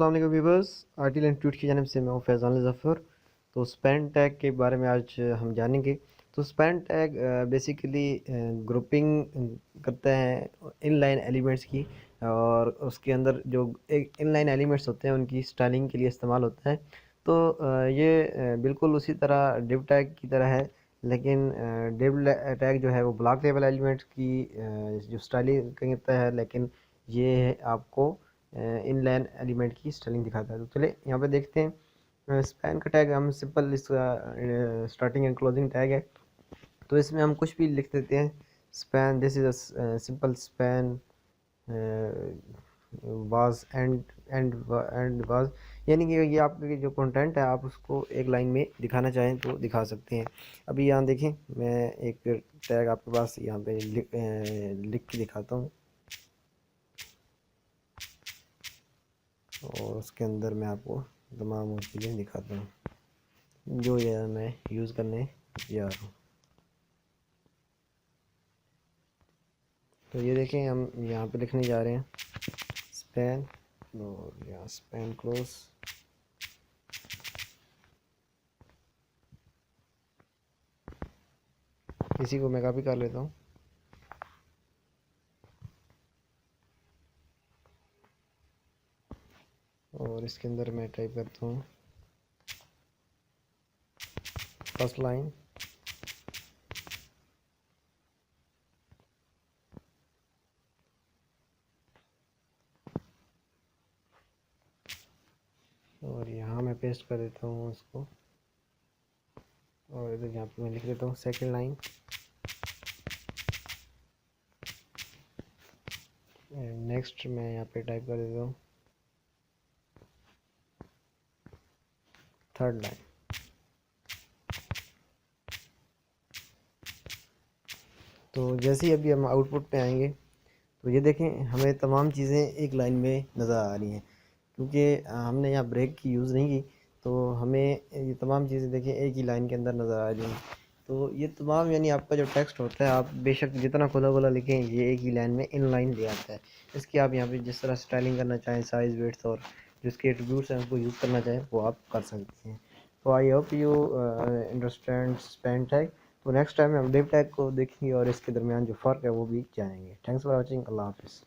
अस्सलाम वालेकुम viewers, आर्टिल institute की जानिब से मैं हूं फैज़ान ज़फ़र। तो स्पैन टैग के बारे में आज हम जानेंगे। तो स्पैन टैग बेसिकली ग्रुपिंग करते हैं इनलाइन एलिमेंट्स की, और उसके अंदर जो एक इनलाइन एलिमेंट्स होते हैं उनकी स्टाइलिंग के लिए इस्तेमाल होता है। तो ये बिल्कुल उसी तरह डिव टैग की तरह है, लेकिन डिव टैग जो है वो ब्लॉक लेवल एलिमेंट्स की जो स्टाइलिंग करता है, लेकिन ये आपको इनलाइन एलिमेंट की स्टाइलिंग दिखाता है। तो चले यहाँ पे देखते हैं स्पैन का टैग। हम सिंपल इसका स्टार्टिंग एंड क्लोजिंग टैग है, तो इसमें हम कुछ भी लिख देते हैं। Span, this is a simple span was and was, यानी कि ये आपके जो कंटेंट है आप उसको एक लाइन में दिखाना चाहें तो दिखा सकते हैं। अभी यहाँ देखें, मैं एक टैग आपके पास यहाँ पे लिख के दिखाता हूँ, और उसके अंदर मैं आपको तमाम वो चीज़ें दिखाता हूँ जो ये मैं यूज़ करने जा रहा हूँ। तो ये देखें, हम यहाँ पे लिखने जा रहे हैं स्पैन, और यहाँ स्पैन क्लोज। इसी को मैं कॉपी कर लेता हूँ, और इसके अंदर मैं टाइप करता हूँ फर्स्ट लाइन, और यहाँ मैं पेस्ट कर देता हूँ उसको, और इधर यहाँ पे मैं लिख देता हूँ सेकंड लाइन, नेक्स्ट मैं यहाँ पे टाइप कर देता हूँ थर्ड लाइन। तो जैसे ही अभी हम आउटपुट पे आएंगे, तो ये देखें हमें तमाम चीज़ें एक लाइन में नज़र आ रही हैं, क्योंकि हमने यहाँ ब्रेक की यूज़ नहीं की, तो हमें ये तमाम चीज़ें देखें एक ही लाइन के अंदर नज़र आ रही हैं। तो ये तमाम, यानी आपका जो टेक्स्ट होता है, आप बेशक जितना खुला खुला लिखें, ये एक ही लाइन में इन लाइन ले आता है। इसकी आप यहाँ पे जिस तरह स्टाइलिंग करना चाहें, साइज़, विड्थ और जिसके एट्रीब्यूट्स हैं उनको यूज़ करना चाहें वो आप कर सकते हैं। तो I hope you understand span tag. तो नेक्स्ट टाइम हम डिव टैग को देखेंगे और इसके दरमियान जो फ़र्क है वो भी जानेंगे। Thanks for watching. अल्लाह हाफिज़।